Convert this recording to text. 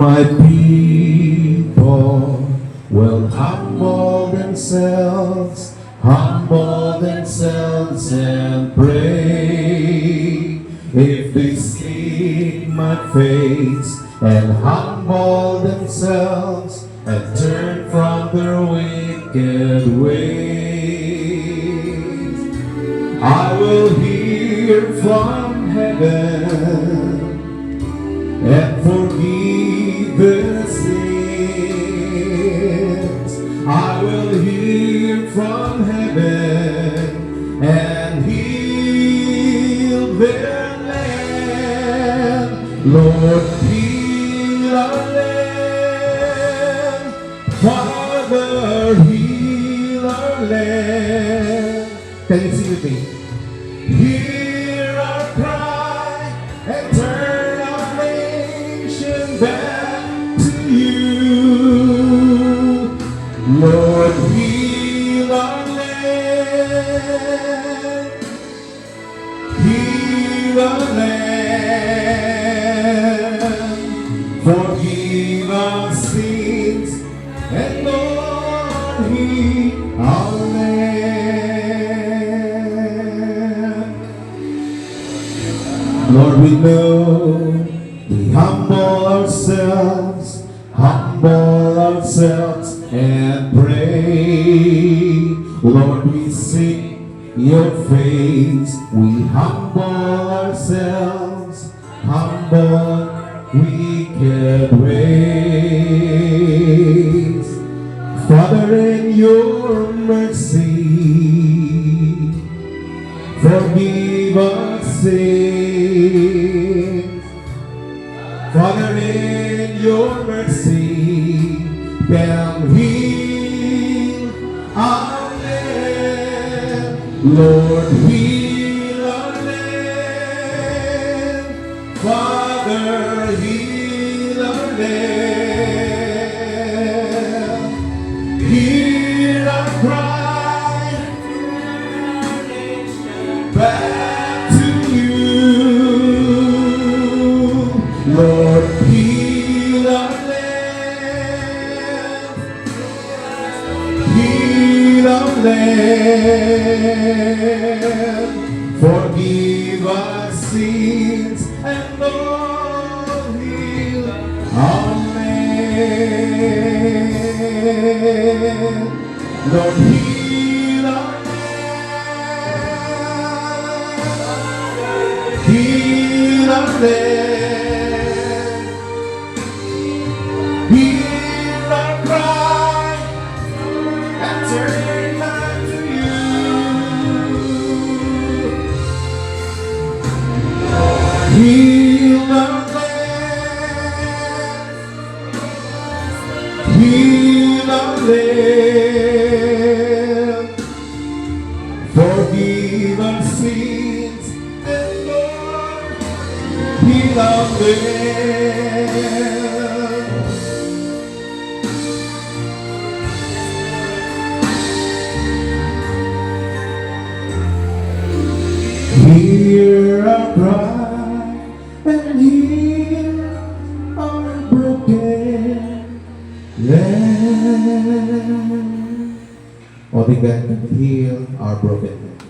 My people will humble themselves and pray. If they seek my face and humble themselves and turn from their wicked ways, I will hear from heaven and forgive their sins. I will hear from heaven and heal their land. Lord, heal our land. Father, heal our land. Can you sing with me? Hear our cry and turn our nation back to you. Lord, heal our land. Heal our land. Forgive our sins and Lord, heal our land. Lord, we know we humble ourselves and pray. Lord, we seek your face. We humble ourselves, humble wicked ways. Father, in your mercy, forgive our sins. Father, in your mercy, can heal our land. Lord, heal our land. Father, heal our land. Hear our cry back to you. Lord, heal our land. Heal our land. Forgive our sins and Lord, heal our land. Lord, heal our land. Heal our land. Hear our cry and turn back to you. Heal our land. Heal our land. Forgive our sins and Lord, heal our land. Hear our cry and heal our broken land. Only God can heal our broken land.